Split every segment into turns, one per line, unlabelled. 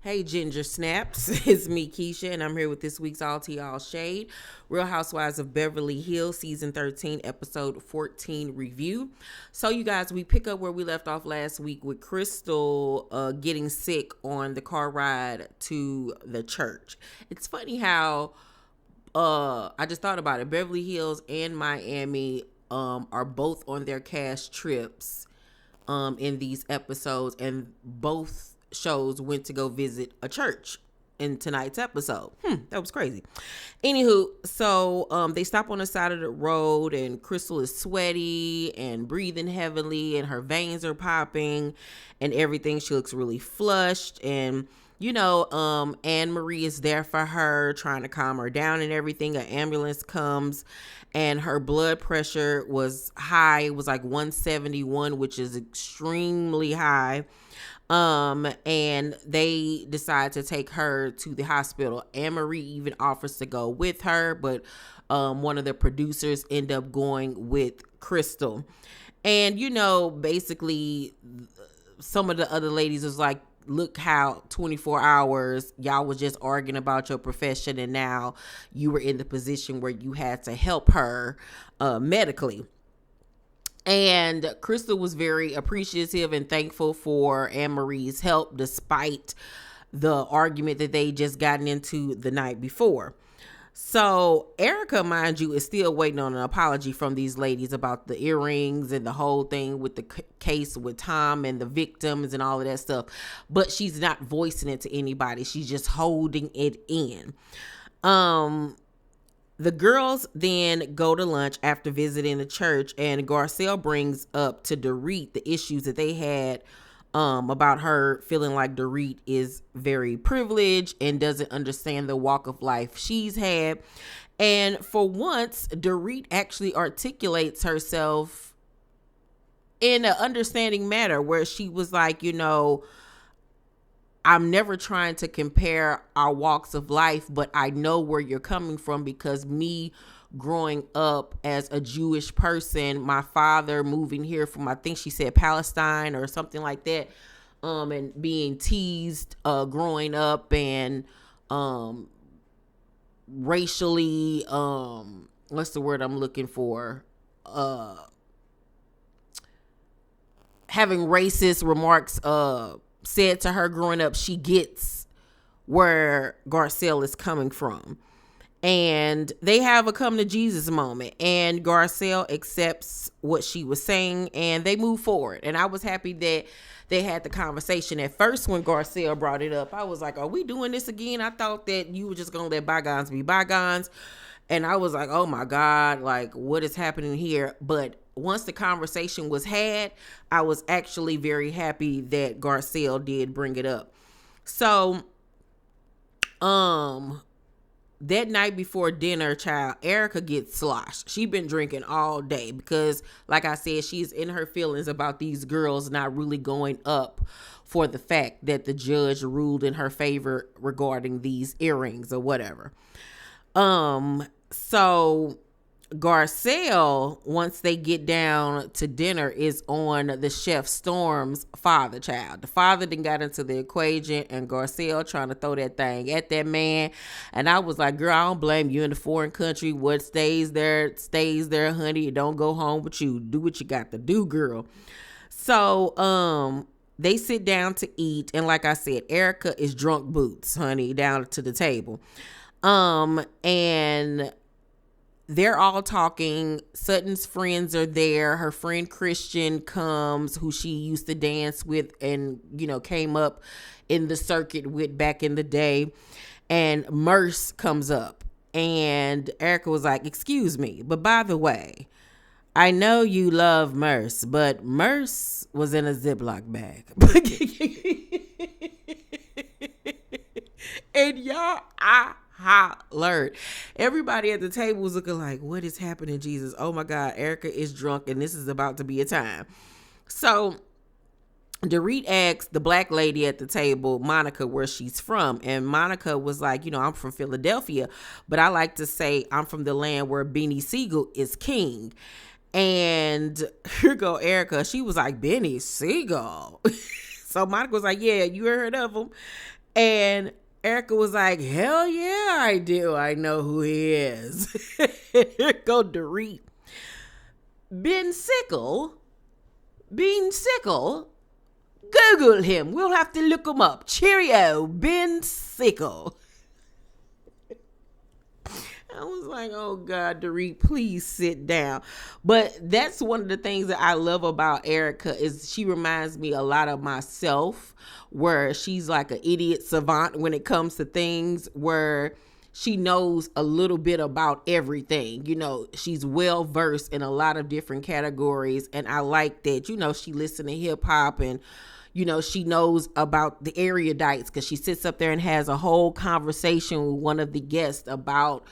Hey, Ginger Snaps. It's me, Keisha, and I'm here with this week's All Tea All Shade Real Housewives of Beverly Hills, Season 13, Episode 14 review. So, you guys, we pick up where we left off last week with Crystal getting sick on the car ride to the church. It's funny how I just thought about it. Beverly Hills and Miami are both on their cast trips in these episodes, and both shows went to go visit a church in tonight's episode. That was crazy. Anywho, so they stop on the side of the road, and Crystal is sweaty and breathing heavily, and her veins are popping and everything. She looks really flushed, and Annemarie is there for her, trying to calm her down and everything. An ambulance comes, and her blood pressure was high. It was like 171, which is extremely high. And they decide to take her to the hospital. Annemarie even offers to go with her, but one of the producers end up going with Crystal. And, basically some of the other ladies was like, look how 24 hours y'all was just arguing about your profession, and now you were in the position where you had to help her medically. And Crystal was very appreciative and thankful for Annemarie's help, despite the argument that they just gotten into the night before. So Erika, mind you, is still waiting on an apology from these ladies about the earrings and the whole thing with the case with Tom and the victims and all of that stuff. But she's not voicing it to anybody. She's just holding it in. The girls then go to lunch after visiting the church, and Garcelle brings up to Dorit the issues that they had about her feeling like Dorit is very privileged and doesn't understand the walk of life she's had. And for once, Dorit actually articulates herself in an understanding manner, where she was like, I'm never trying to compare our walks of life, but I know where you're coming from, because me growing up as a Jewish person, my father moving here from, I think she said Palestine or something like that, and being teased growing up, and racially, what's the word I'm looking for? Having racist remarks said to her growing up. She gets where Garcelle is coming from, and they have a come to Jesus moment, and Garcelle accepts what she was saying, and they move forward. And I was happy that they had the conversation. At first, when Garcelle brought it up, I was like, are we doing this again? I thought that you were just gonna let bygones be bygones, and I was like, oh my God, like, what is happening here? But once the conversation was had, I was actually very happy that Garcelle did bring it up. So, that night before dinner, Erika gets sloshed. She been drinking all day because, like I said, she's in her feelings about these girls not really going up for the fact that the judge ruled in her favor regarding these earrings or whatever. So Garcelle, once they get down to dinner, is on the chef Storm's father child. The father then got into the equation, and Garcelle trying to throw that thing at that man. And I was like, girl, I don't blame you. In the foreign country, what stays there, honey. It don't go home with you. Do what you got to do, girl. So, they sit down to eat, and like I said, Erika is drunk boots, honey, down to the table. And they're all talking. Sutton's friends are there. Her friend Christian comes, who she used to dance with and, came up in the circuit with back in the day. And Merce comes up, and Erika was like, excuse me, but by the way, I know you love Merce, but Merce was in a Ziploc bag. And y'all, I hollered. Everybody at the table was looking like, what is happening, Jesus? Oh my God, Erika is drunk, and this is about to be a time. So Dorit asked the black lady at the table, Monica, where she's from. And Monica was like, I'm from Philadelphia, but I like to say I'm from the land where Beanie Siegel is king. And here go Erika. She was like, Beanie Siegel. So Monica was like, yeah, you heard of him. And Erika was like, hell yeah, I do. I know who he is. Here go Dorit. Ben Sickle. Bean Sickle. Google him. We'll have to look him up. Cheerio, Ben Sickle. I was like, oh God, Dorit, please sit down. But that's one of the things that I love about Erika is she reminds me a lot of myself, where she's like an idiot savant when it comes to things, where she knows a little bit about everything. You know, she's well versed in a lot of different categories. And I like that, you know, she listens to hip hop and, you know, she knows about the erudites because she sits up there and has a whole conversation with one of the guests about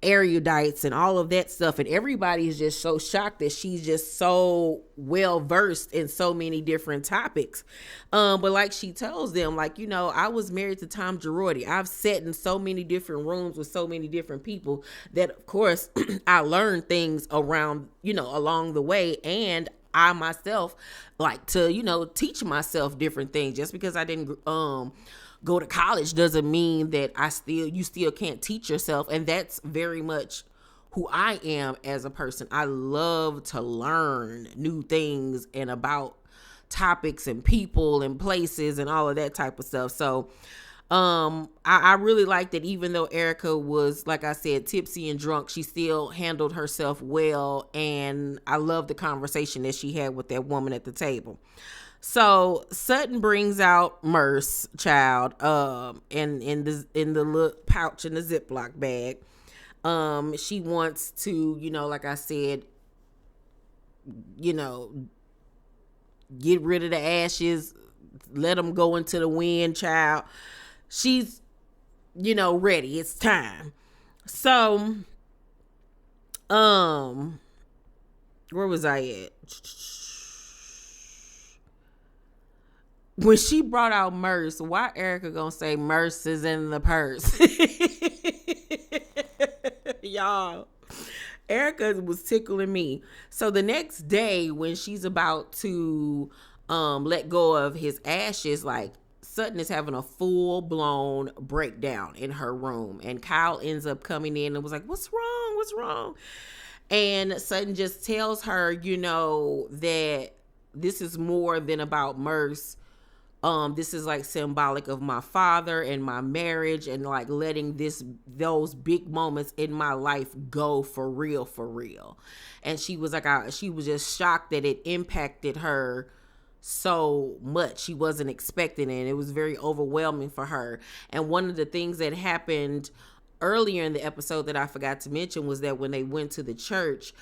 erudites and all of that stuff, and everybody is just so shocked that she's just so well versed in so many different topics. But like she tells them, like, you know, I was married to Tom Girardi. I've sat in so many different rooms with so many different people that, of course, I learned things around, you know, along the way. And I myself like to, you know, teach myself different things. Just because I didn't go to college doesn't mean that you still can't teach yourself. And that's very much who I am as a person. I love to learn new things and about topics and people and places and all of that type of stuff. So I really like that even though Erika was, like I said, tipsy and drunk, she still handled herself well. And I love the conversation that she had with that woman at the table. So Sutton brings out Merce, child, in the little pouch in the Ziploc bag. She wants to, you know, like I said, you know, get rid of the ashes, let them go into the wind, child. She's, you know, ready. It's time. So, where was I at? When she brought out Merce, why Erika gonna say Merce is in the purse? Y'all, Erika was tickling me. So the next day when she's about to let go of his ashes, like, Sutton is having a full-blown breakdown in her room. And Kyle ends up coming in and was like, what's wrong? What's wrong? And Sutton just tells her, you know, that this is more than about Merce. This is like symbolic of my father and my marriage and like letting those big moments in my life go for real, for real. And she was like, she was just shocked that it impacted her so much. She wasn't expecting it. It was very overwhelming for her. And one of the things that happened earlier in the episode that I forgot to mention was that when they went to the church,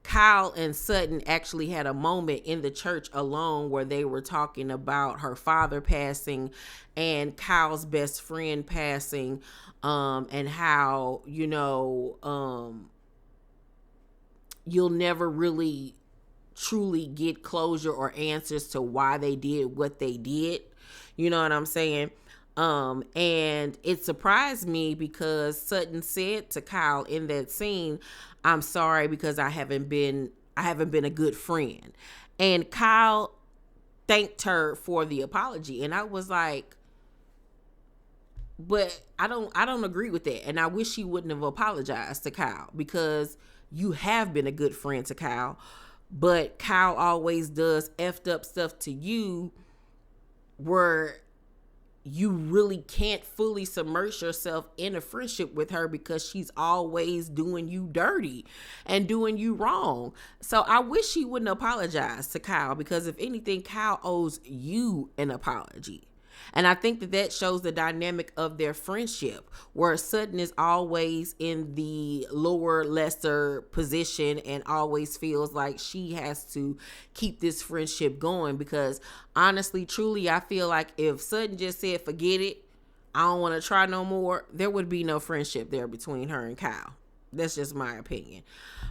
Kyle and Sutton actually had a moment in the church alone where they were talking about her father passing and Kyle's best friend passing, and how, you know, you'll never really truly get closure or answers to why they did what they did. You know what I'm saying? And it surprised me because Sutton said to Kyle in that scene, I'm sorry because I haven't been a good friend. And Kyle thanked her for the apology. And I was like, but I don't agree with that. And I wish she wouldn't have apologized to Kyle, because you have been a good friend to Kyle, but Kyle always does effed up stuff to you where you really can't fully submerge yourself in a friendship with her because she's always doing you dirty and doing you wrong. So I wish she wouldn't apologize to Kyle, because if anything, Kyle owes you an apology. And I think that shows the dynamic of their friendship, where Sutton is always in the lower, lesser position and always feels like she has to keep this friendship going. Because honestly, truly, I feel like if Sutton just said, forget it, I don't want to try no more, there would be no friendship there between her and Kyle. That's just my opinion.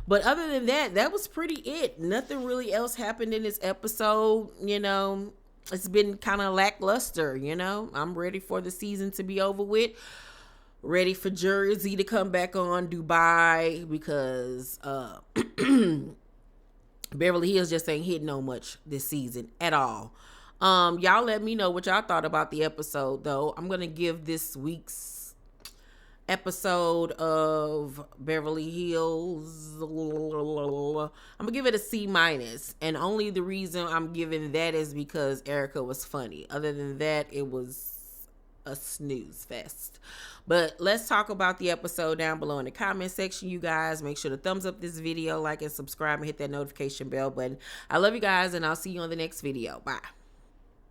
But other than that, that was pretty it. Nothing really else happened in this episode, you know. It's been kind of lackluster, you know. I'm ready for the season to be over with. Ready for Jersey to come back on Dubai, because Beverly Hills just ain't hitting no much this season at all. Y'all let me know what y'all thought about the episode, though. I'm gonna give this week's episode of Beverly Hills, I'm gonna give it a C minus, and only the reason I'm giving that is because Erika was funny. Other than that, it was a snooze fest. But let's talk about the episode down below in the comment section, you guys. Make sure to thumbs up this video, like and subscribe, and hit that notification bell button. I love you guys, and I'll see you on the next video. Bye.